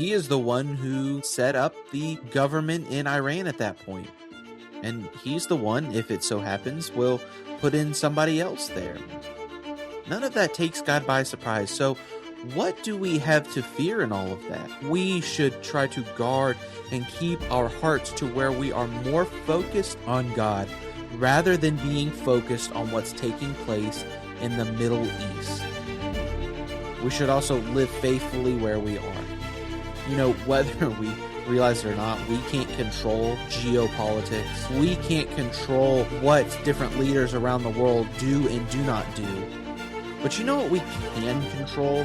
he is the one who set up the government in Iran at that point. And he's the one, if it so happens, will put in somebody else there. None of that takes God by surprise. So what do we have to fear in all of that? We should try to guard and keep our hearts to where we are more focused on God rather than being focused on what's taking place in the Middle East. We should also live faithfully where we are. You know, whether we realize it or not, we can't control geopolitics. We can't control what different leaders around the world do and do not do. But you know what we can control?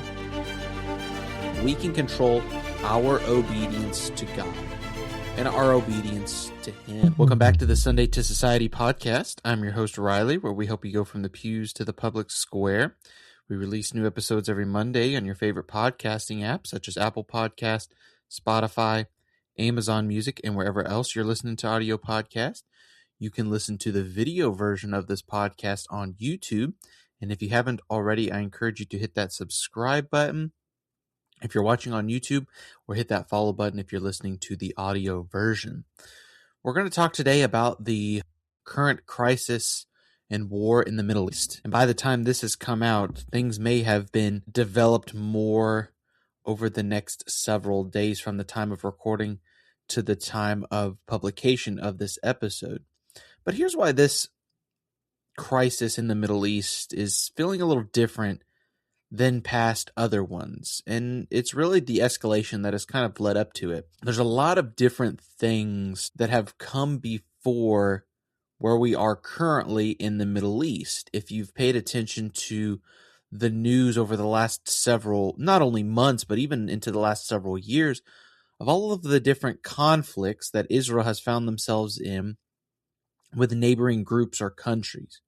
We can control our obedience to God and our obedience to Him. Welcome back to the Sunday to Society podcast. I'm your host, Riley, where we help you go from the pews to the public square. We release new episodes every Monday on your favorite podcasting apps, such as Apple Podcast, Spotify, Amazon Music, and wherever else you're listening to audio podcasts. You can listen to the video version of this podcast on YouTube. And if you haven't already, I encourage you to hit that subscribe button if you're watching on YouTube, or hit that follow button if you're listening to the audio version. We're going to talk today about the current crisis and war in the Middle East. And by the time this has come out, things may have been developed more over the next several days from the time of recording to the time of publication of this episode. But here's why this crisis in the Middle East is feeling a little different than past other ones. And it's really the escalation that has kind of led up to it. There's a lot of different things that have come before where we are currently in the Middle East. If you've paid attention to the news over the last several, not only months, but even into the last several years, of all of the different conflicts that Israel has found themselves in with neighboring groups or countries.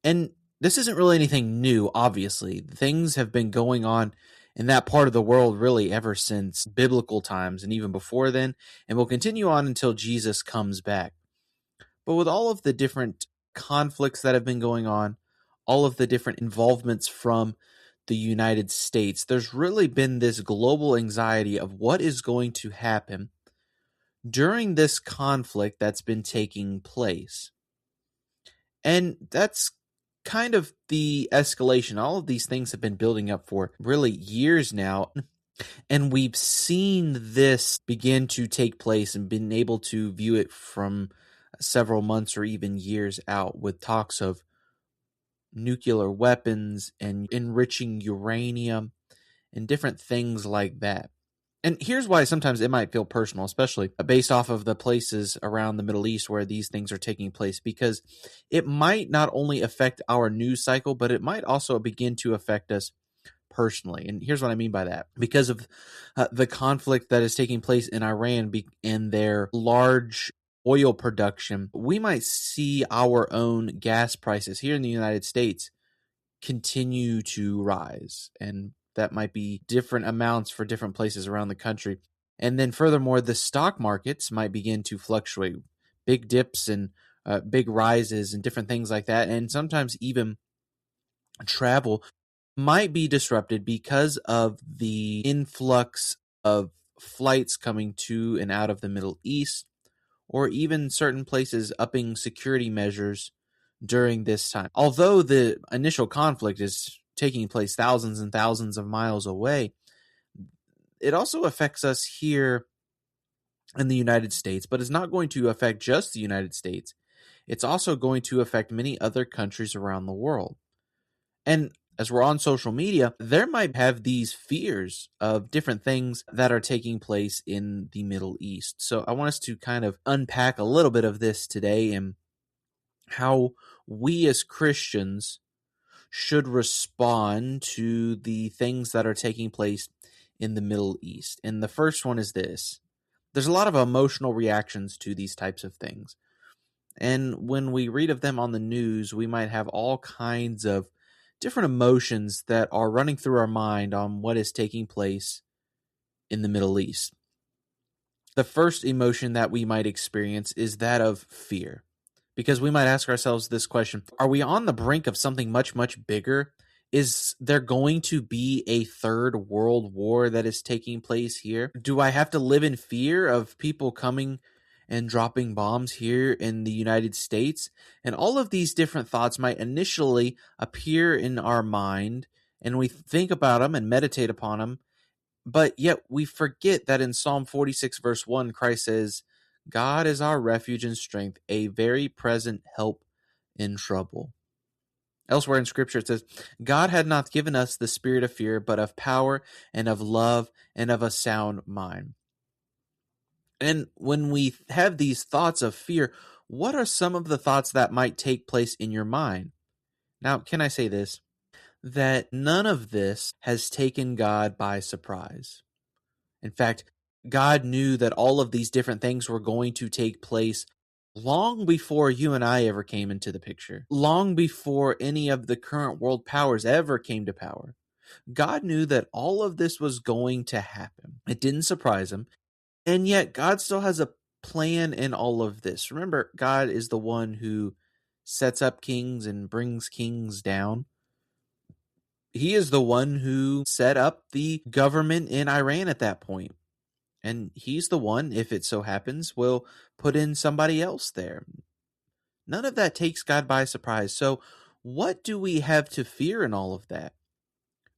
And this isn't really anything new, obviously. Things have been going on in that part of the world really ever since biblical times and even before then, and will continue on until Jesus comes back. But with all of the different conflicts that have been going on, all of the different involvements from the United States, there's really been this global anxiety of what is going to happen during this conflict that's been taking place. And that's kind of the escalation. All of these things have been building up for really years now. And we've seen this begin to take place and been able to view it from several months or even years out with talks of nuclear weapons and enriching uranium and different things like that. And here's why sometimes it might feel personal, especially based off of the places around the Middle East where these things are taking place, because it might not only affect our news cycle, but it might also begin to affect us personally. And here's what I mean by that. Because of the conflict that is taking place in Iran and their large oil production, we might see our own gas prices here in the United States continue to rise. And that might be different amounts for different places around the country. And then furthermore, the stock markets might begin to fluctuate, big dips and big rises and different things like that. And sometimes even travel might be disrupted because of the influx of flights coming to and out of the Middle East, or even certain places upping security measures during this time. Although the initial conflict is taking place thousands and thousands of miles away, it also affects us here in the United States, but it's not going to affect just the United States. It's also going to affect many other countries around the world. And as we're on social media, there might have these fears of different things that are taking place in the Middle East. So I want us to kind of unpack a little bit of this today and how we as Christians should respond to the things that are taking place in the Middle East. And the first one is this. There's a lot of emotional reactions to these types of things. And when we read of them on the news, we might have all kinds of different emotions that are running through our mind on what is taking place in the Middle East. The first emotion that we might experience is that of fear. Because we might ask ourselves this question: are we on the brink of something much, much bigger Is there going to be a third world war that is taking place here? Do I have to live in fear of people coming and dropping bombs here in the United States? And all of these different thoughts might initially appear in our mind, and we think about them and meditate upon them, but yet we forget that in Psalm 46, verse 1, Christ says, God is our refuge and strength, a very present help in trouble. Elsewhere in Scripture, it says, God had not given us the spirit of fear, but of power and of love and of a sound mind. And when we have these thoughts of fear, what are some of the thoughts that might take place in your mind? Now, can I say this? That none of this has taken God by surprise. In fact, God knew that all of these different things were going to take place long before you and I ever came into the picture, long before any of the current world powers ever came to power. God knew that all of this was going to happen. It didn't surprise him. And yet, God still has a plan in all of this. Remember, God is the one who sets up kings and brings kings down. He is the one who set up the government in Iran at that point. And he's the one, if it so happens, will put in somebody else there. None of that takes God by surprise. So what do we have to fear in all of that?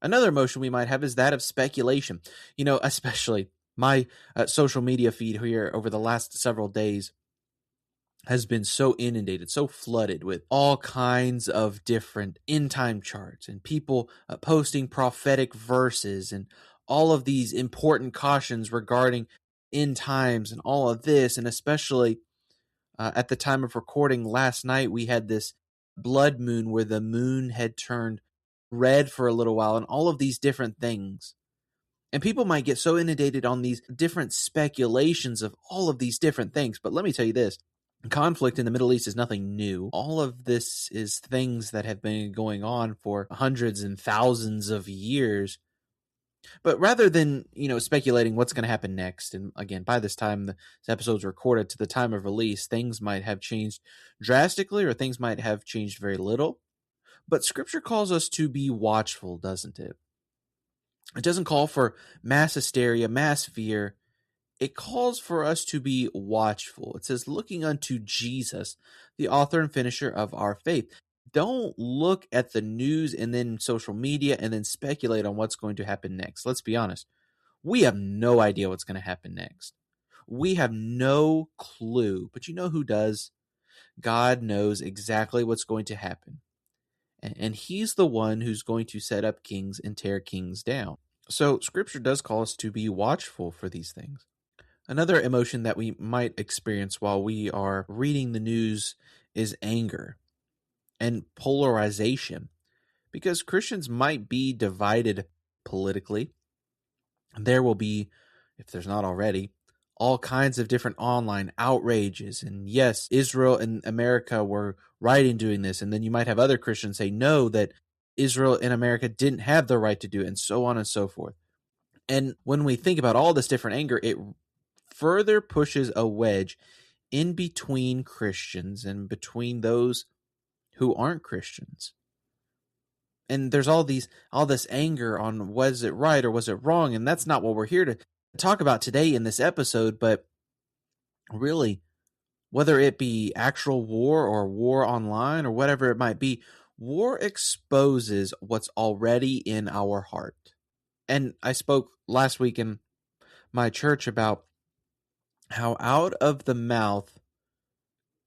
Another emotion we might have is that of speculation. Especially my social media feed here over the last several days has been so inundated, so flooded with all kinds of different end time charts and people posting prophetic verses and all of these important cautions regarding end times and all of this. And especially at the time of recording last night, we had this blood moon where the moon had turned red for a little while and all of these different things. And people might get so inundated on these different speculations of all of these different things. But let me tell you this. Conflict in the Middle East is nothing new. All of this is things that have been going on for hundreds and thousands of years. But rather than, speculating what's going to happen next, and again, by this time this episode's recorded to the time of release, things might have changed drastically or things might have changed very little. But Scripture calls us to be watchful, doesn't it? It doesn't call for mass hysteria, mass fear. It calls for us to be watchful. It says, looking unto Jesus, the author and finisher of our faith. Don't look at the news and then social media and then speculate on what's going to happen next. Let's be honest. We have no idea what's going to happen next. We have no clue. But you know who does? God knows exactly what's going to happen. And he's the one who's going to set up kings and tear kings down. So Scripture does call us to be watchful for these things. Another emotion that we might experience while we are reading the news is anger and polarization, because Christians might be divided politically. There will be, if there's not already, all kinds of different online outrages. And yes, Israel and America were right in doing this. And then you might have other Christians say, no, that Israel and America didn't have the right to do it, and so on and so forth. And when we think about all this different anger, it further pushes a wedge in between Christians and between those who aren't Christians. And there's all this anger on was it right or was it wrong, and that's not what we're here to talk about today in this episode. But really, whether it be actual war or war online or whatever it might be, war exposes what's already in our heart. And I spoke last week in my church about how out of the mouth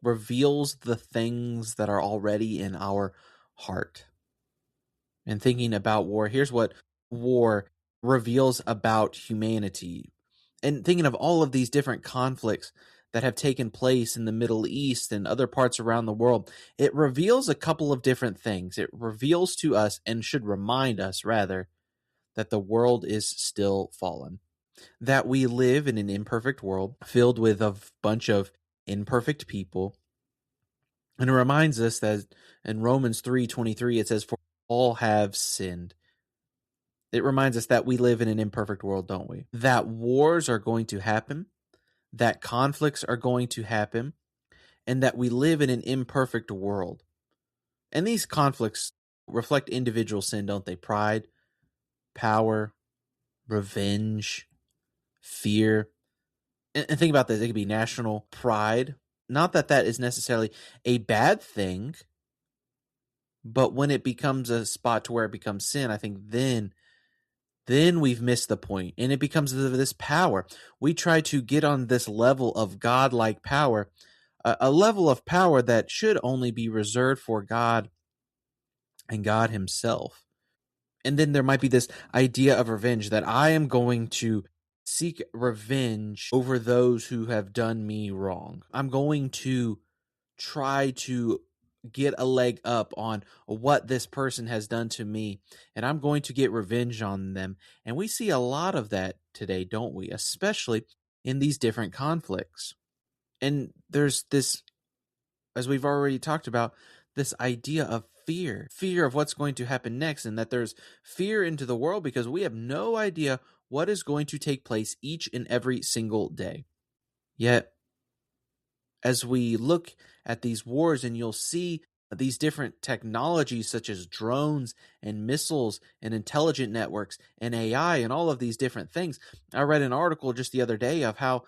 reveals the things that are already in our heart. And thinking about war, here's what war reveals about humanity. And thinking of all of these different conflicts that have taken place in the Middle East and other parts around the world, it reveals a couple of different things. It reveals to us, and should remind us rather, that the world is still fallen. That we live in an imperfect world filled with a bunch of imperfect people. And it reminds us that in Romans 3:23 it says, for all have sinned. It reminds us that we live in an imperfect world, don't we? That wars are going to happen, that conflicts are going to happen, and that we live in an imperfect world. And these conflicts, reflect individual sin, don't they? Pride, power, revenge, fear. And think about this. It could be national pride. Not that that is necessarily a bad thing, but when it becomes a spot to where it becomes sin, I think then we've missed the point, and it becomes this power. We try to get on this level of godlike power, a level of power that should only be reserved for God and God himself. And then there might be this idea of revenge, that I am going to seek revenge over those who have done me wrong. I'm going to try to get a leg up on what this person has done to me, and I'm going to get revenge on them. And we see a lot of that today, don't we? Especially in these different conflicts. And there's this, as we've already talked about, this idea of fear of what's going to happen next, and that there's fear into the world because we have no idea what is going to take place each and every single day. Yet, as we look at these wars, and you'll see these different technologies such as drones and missiles and intelligent networks and AI and all of these different things. I read an article just the other day of how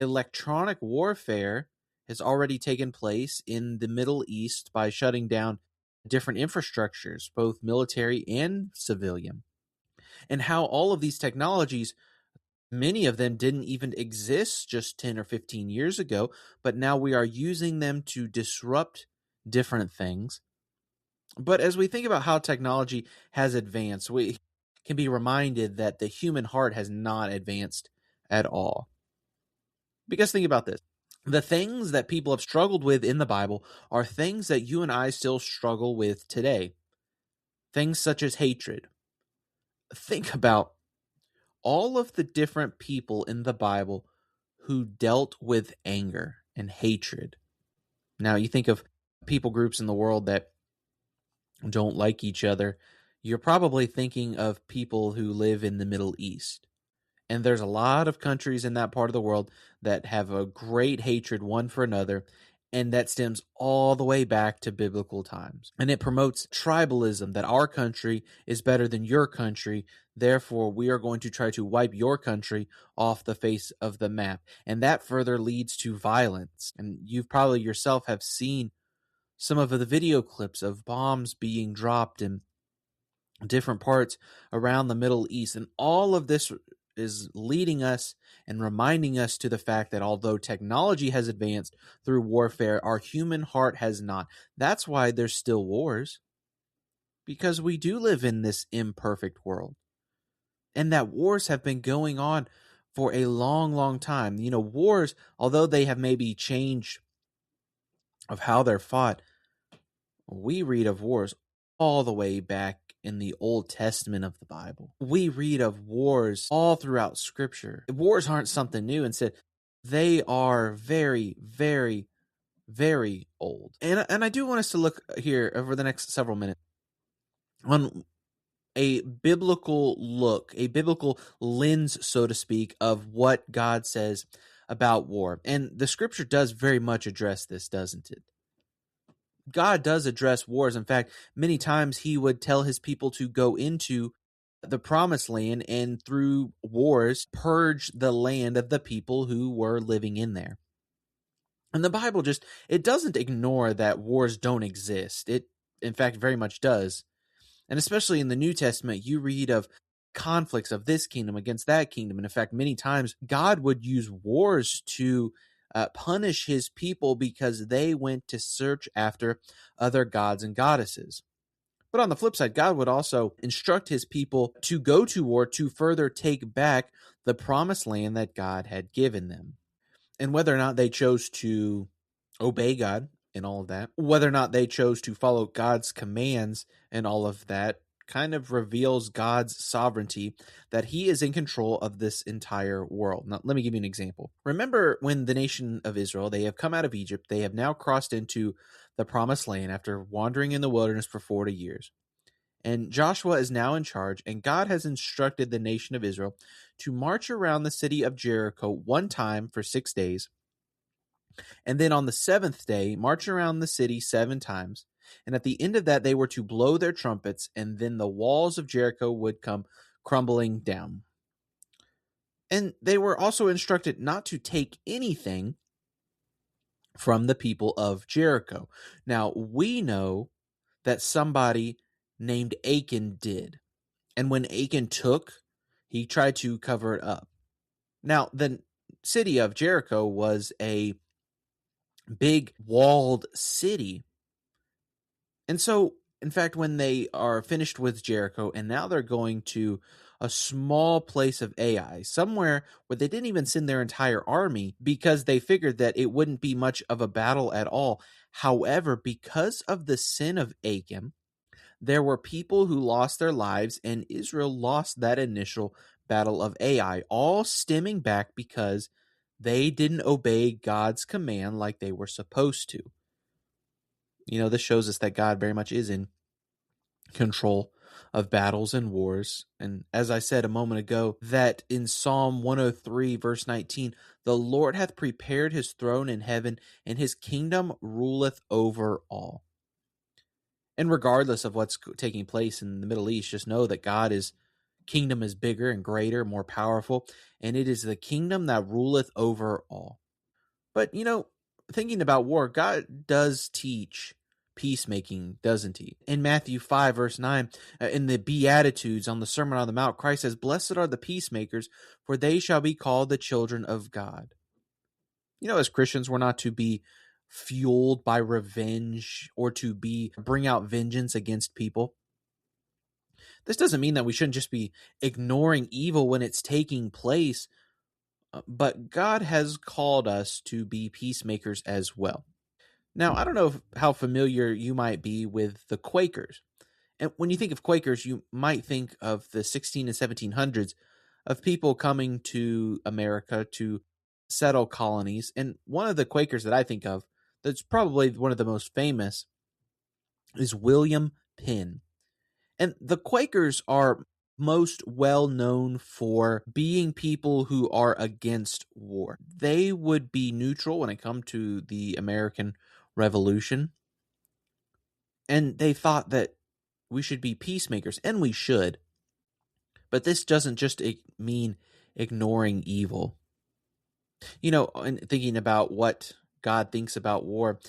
electronic warfare has already taken place in the Middle East by shutting down different infrastructures, both military and civilian, and how all of these technologies, many of them didn't even exist just 10 or 15 years ago, but now we are using them to disrupt different things. But as we think about how technology has advanced, we can be reminded that the human heart has not advanced at all. Because think about this. The things that people have struggled with in the Bible are things that you and I still struggle with today. Things such as hatred. Think about all of the different people in the Bible who dealt with anger and hatred. Now, you think of people groups in the world that don't like each other, you're probably thinking of people who live in the Middle East. And there's a lot of countries in that part of the world that have a great hatred one for another, and that stems all the way back to biblical times. And it promotes tribalism, that our country is better than your country, therefore we are going to try to wipe your country off the face of the map. And that further leads to violence. And you've probably yourself have seen some of the video clips of bombs being dropped in different parts around the Middle East. And all of this is leading us and reminding us to the fact that although technology has advanced through warfare, our human heart has not. That's why there's still wars, because we do live in this imperfect world, and that wars have been going on for a long, long time. You know, wars, although they have maybe changed of how they're fought, we read of wars all the way back in the Old Testament of the Bible. We read of wars all throughout Scripture. Wars aren't something new. Instead, they are very, very, very old. And I do want us to look here over the next several minutes on a biblical look, a biblical lens, so to speak, of what God says about war. And the Scripture does very much address this, doesn't it? God does address wars. In fact, many times he would tell his people to go into the promised land and through wars purge the land of the people who were living in there. And the Bible it doesn't ignore that wars don't exist. It, in fact, very much does. And especially in the New Testament, you read of conflicts of this kingdom against that kingdom. And in fact, many times God would use wars to punish his people because they went to search after other gods and goddesses. But on the flip side, God would also instruct his people to go to war to further take back the promised land that God had given them. And whether or not they chose to obey God and all of that, whether or not they chose to follow God's commands and all of that, kind of reveals God's sovereignty, that he is in control of this entire world. Now, let me give you an example. Remember when the nation of Israel, they have come out of Egypt, they have now crossed into the promised land after wandering in the wilderness for 40 years. And Joshua is now in charge, and God has instructed the nation of Israel to march around the city of Jericho one time for 6 days, and then on the seventh day, march around the city 7 times, And at the end of that, they were to blow their trumpets, and then the walls of Jericho would come crumbling down. And they were also instructed not to take anything from the people of Jericho. Now, we know that somebody named Achan did. And when Achan took, he tried to cover it up. Now, the city of Jericho was a big walled city. And so, in fact, when they are finished with Jericho and now they're going to a small place of Ai, somewhere where they didn't even send their entire army because they figured that it wouldn't be much of a battle at all. However, because of the sin of Achan, there were people who lost their lives, and Israel lost that initial battle of Ai, all stemming back because they didn't obey God's command like they were supposed to. This shows us that God very much is in control of battles and wars. And as I said a moment ago, that in Psalm 103, verse 19, the Lord hath prepared his throne in heaven, and his kingdom ruleth over all. And regardless of what's taking place in the Middle East, just know that God's kingdom is bigger and greater, more powerful, and it is the kingdom that ruleth over all. But, thinking about war, God does teach peacemaking, doesn't he? In Matthew 5, verse 9, in the Beatitudes on the Sermon on the Mount, Christ says, "Blessed are the peacemakers, for they shall be called the children of God." As Christians, we're not to be fueled by revenge or to bring out vengeance against people. This doesn't mean that we shouldn't just be ignoring evil when it's taking place, but God has called us to be peacemakers as well. Now, I don't know how familiar you might be with the Quakers. And when you think of Quakers, you might think of the 16 and 1700s of people coming to America to settle colonies. And one of the Quakers that I think of that's probably one of the most famous is William Penn. And the Quakers are most well known for being people who are against war. They would be neutral when it comes to the American Revolution. And they thought that we should be peacemakers, and we should. But this doesn't just mean ignoring evil. And thinking about what God thinks about war,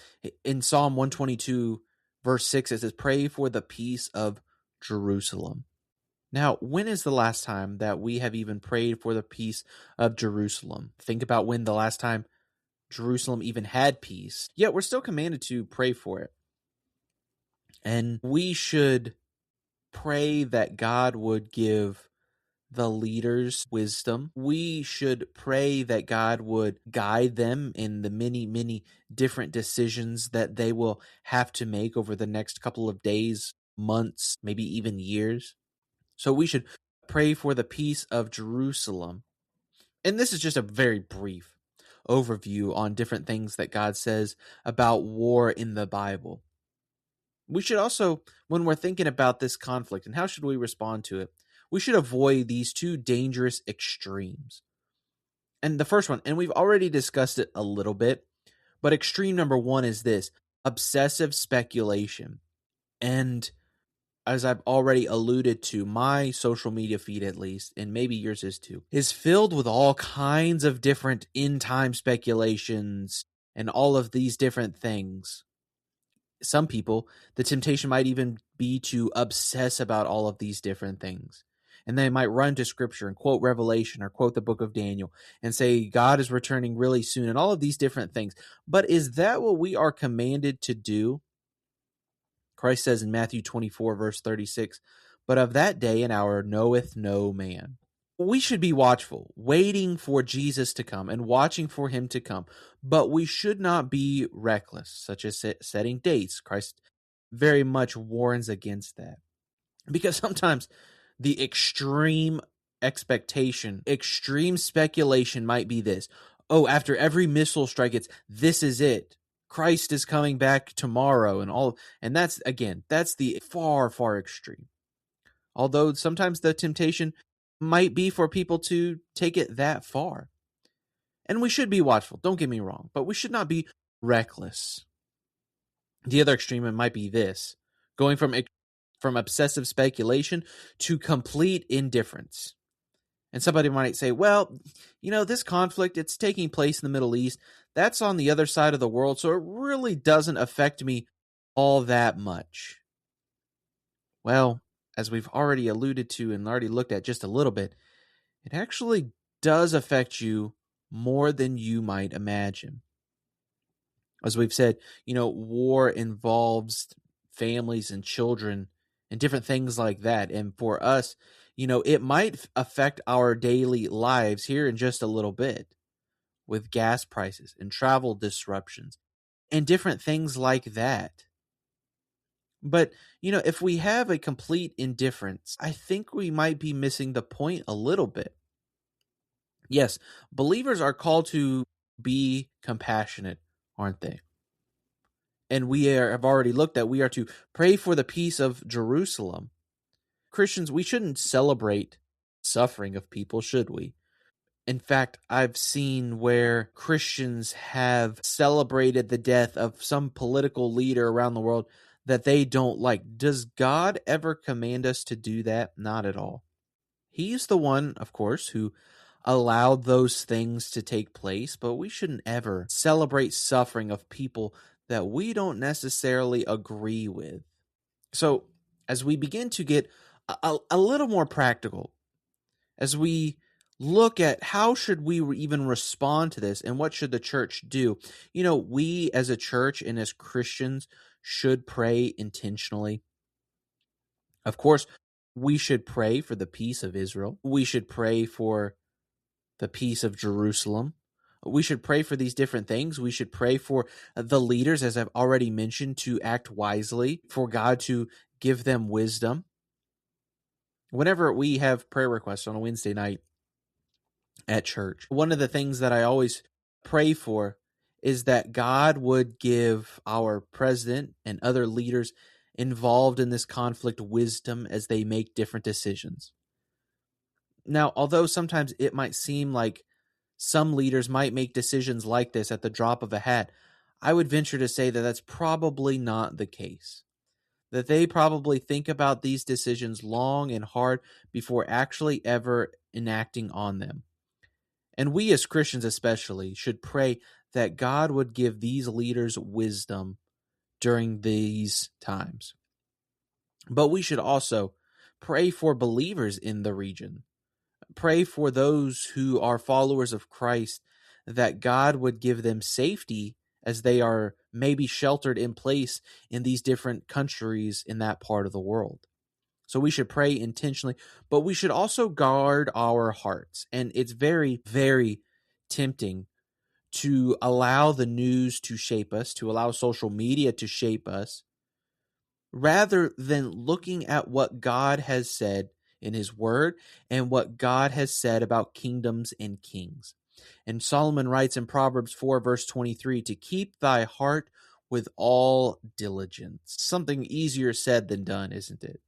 in Psalm 122, verse 6, it says, "Pray for the peace of Jerusalem." Now, when is the last time that we have even prayed for the peace of Jerusalem? Think about when the last time Jerusalem even had peace. Yet we're still commanded to pray for it. And we should pray that God would give the leaders wisdom. We should pray that God would guide them in the many, many different decisions that they will have to make over the next couple of days, months, maybe even years. So we should pray for the peace of Jerusalem. And this is just a very brief overview on different things that God says about war in the Bible. We should also, when we're thinking about this conflict and how should we respond to it, we should avoid these two dangerous extremes. And the first one, and we've already discussed it a little bit, but extreme number one is this: obsessive speculation. And as I've already alluded to, my social media feed, at least, and maybe yours is too, is filled with all kinds of different end-time speculations and all of these different things. Some people, the temptation might even be to obsess about all of these different things. And they might run to scripture and quote Revelation or quote the book of Daniel and say God is returning really soon and all of these different things. But is that what we are commanded to do? Christ says in Matthew 24, verse 36, "But of that day and hour knoweth no man." We should be watchful, waiting for Jesus to come and watching for him to come. But we should not be reckless, such as setting dates. Christ very much warns against that. Because sometimes the extreme expectation, extreme speculation might be this: oh, after every missile strike, this is it. Christ is coming back tomorrow and that's the far, far extreme. Although sometimes the temptation might be for people to take it that far. And we should be watchful, don't get me wrong, but we should not be reckless. The other extreme, it might be this, going from obsessive speculation to complete indifference. And somebody might say, well, this conflict, it's taking place in the Middle East. That's on the other side of the world, so it really doesn't affect me all that much. Well, as we've already alluded to and already looked at just a little bit, it actually does affect you more than you might imagine. As we've said, war involves families and children and different things like that. And for us, it might affect our daily lives here in just a little bit with gas prices and travel disruptions and different things like that. But, if we have a complete indifference, I think we might be missing the point a little bit. Yes, believers are called to be compassionate, aren't they? And have already looked at, we are to pray for the peace of Jerusalem. Christians, we shouldn't celebrate suffering of people, should we? In fact, I've seen where Christians have celebrated the death of some political leader around the world that they don't like. Does God ever command us to do that? Not at all. He's the one, of course, who allowed those things to take place, but we shouldn't ever celebrate suffering of people that we don't necessarily agree with. So, as we begin to get a little more practical, as we look at how should we even respond to this and what should the church do, we as a church and as Christians should pray intentionally. Of course, we should pray for the peace of Israel. We should pray for the peace of Jerusalem. We should pray for these different things. We should pray for the leaders, as I've already mentioned, to act wisely, for God to give them wisdom. Whenever we have prayer requests on a Wednesday night at church, one of the things that I always pray for is that God would give our president and other leaders involved in this conflict wisdom as they make different decisions. Now, although sometimes it might seem like some leaders might make decisions like this at the drop of a hat, I would venture to say that that's probably not the case. That they probably think about these decisions long and hard before actually ever enacting on them. And we as Christians especially should pray that God would give these leaders wisdom during these times. But we should also pray for believers in the region. Pray for those who are followers of Christ, that God would give them safety as they are maybe sheltered in place in these different countries in that part of the world. So we should pray intentionally, but we should also guard our hearts. And it's very, very tempting to allow the news to shape us, to allow social media to shape us, rather than looking at what God has said in his word and what God has said about kingdoms and kings. And Solomon writes in Proverbs 4, verse 23, to keep thy heart with all diligence. Something easier said than done, isn't it?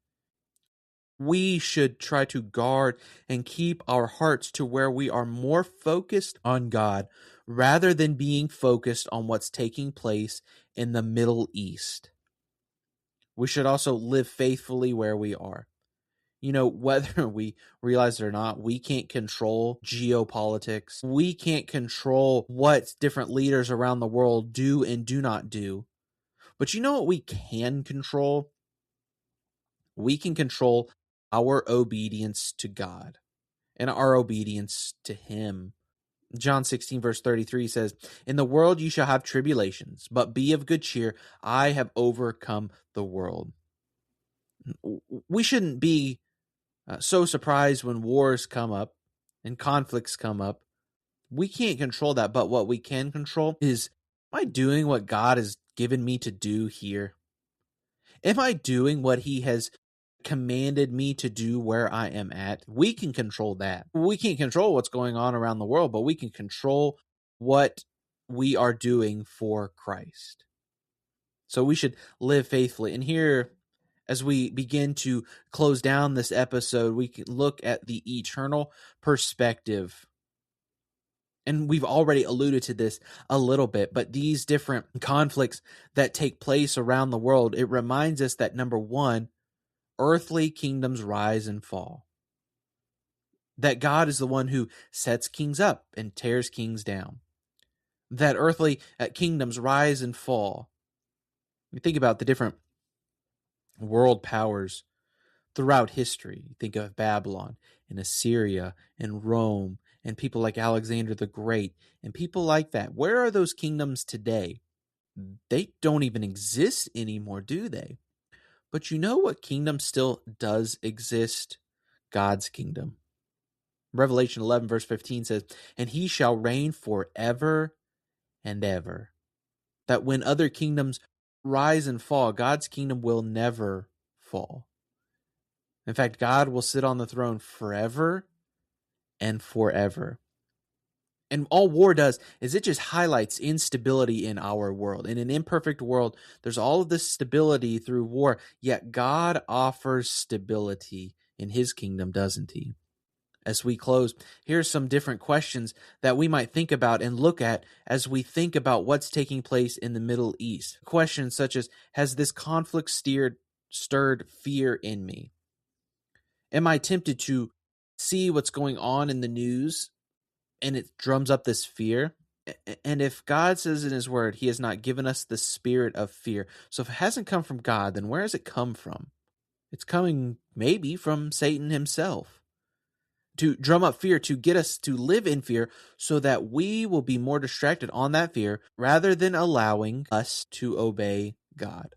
We should try to guard and keep our hearts to where we are more focused on God rather than being focused on what's taking place in the Middle East. We should also live faithfully where we are. Whether we realize it or not, we can't control geopolitics. We can't control what different leaders around the world do and do not do. But you know what we can control? We can control our obedience to God and our obedience to him. John 16, verse 33 says, in the world you shall have tribulations, but be of good cheer. I have overcome the world. We shouldn't be so surprised when wars come up and conflicts come up. We can't control that, but what we can control is, am I doing what God has given me to do here? Am I doing what he has commanded me to do where I am at? We can control that. We can't control what's going on around the world, but we can control what we are doing for Christ. So we should live faithfully. And here, as we begin to close down this episode, we can look at the eternal perspective And we've already alluded to this a little bit, but these different conflicts that take place around the world, it reminds us that number one, earthly kingdoms rise and fall. That God is the one who sets kings up and tears kings down. That earthly kingdoms rise and fall. You think about the different world powers throughout history. You think of Babylon and Assyria and Rome and people like Alexander the Great and people like that. Where are those kingdoms today? They don't even exist anymore, do they? But you know what kingdom still does exist? God's kingdom. Revelation 11 verse 15 says, "And he shall reign forever and ever." That when other kingdoms rise and fall, God's kingdom will never fall. In fact, God will sit on the throne forever and forever. And all war does is it just highlights instability in our world. In an imperfect world, there's all of this stability through war, yet God offers stability in his kingdom, doesn't he? As we close, here's some different questions that we might think about and look at as we think about what's taking place in the Middle East. Questions such as, has this conflict stirred fear in me? Am I tempted to see what's going on in the news and it drums up this fear? And if God says in his word, he has not given us the spirit of fear. So if it hasn't come from God, then where has it come from? It's coming maybe from Satan himself. To drum up fear, to get us to live in fear so that we will be more distracted on that fear rather than allowing us to obey God.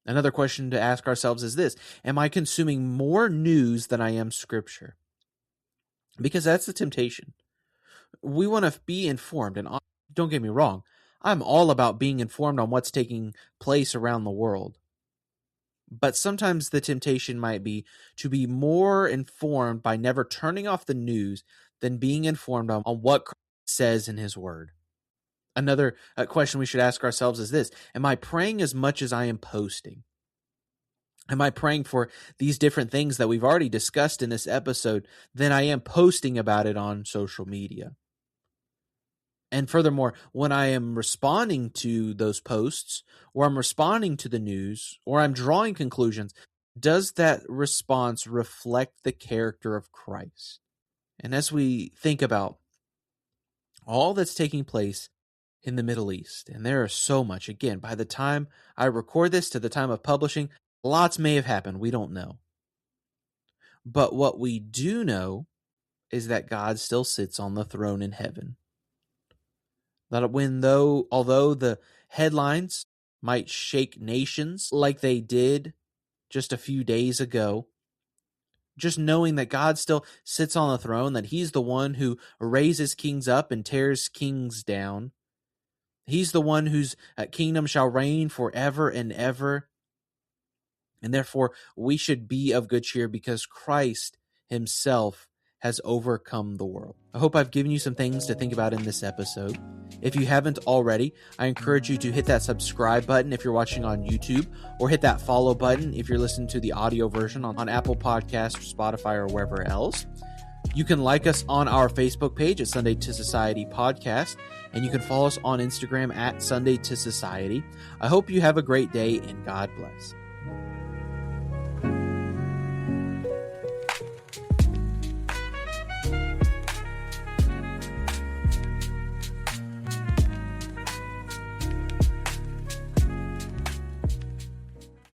Another question to ask ourselves is this: am I consuming more news than I am scripture? Because that's the temptation. We want to be informed, and don't get me wrong, I'm all about being informed on what's taking place around the world. But sometimes the temptation might be to be more informed by never turning off the news than being informed on what Christ says in his word. Another question we should ask ourselves is this: am I praying as much as I am posting? Am I praying for these different things that we've already discussed in this episode than I am posting about it on social media? And furthermore, when I am responding to those posts, or I'm responding to the news, or I'm drawing conclusions, does that response reflect the character of Christ? And as we think about all that's taking place in the Middle East, and there is so much, again, by the time I record this to the time of publishing, lots may have happened. We don't know. But what we do know is that God still sits on the throne in heaven. That although the headlines might shake nations like they did just a few days ago, just knowing that God still sits on the throne, that he's the one who raises kings up and tears kings down. He's the one whose kingdom shall reign forever and ever. And therefore, we should be of good cheer because Christ himself has overcome the world. I hope I've given you some things to think about in this episode. If you haven't already, I encourage you to hit that subscribe button if you're watching on YouTube, or hit that follow button if you're listening to the audio version on Apple Podcasts, Spotify, or wherever else. You can like us on our Facebook page at Sunday to Society Podcast, and you can follow us on Instagram at Sunday to Society. I hope you have a great day, and God bless.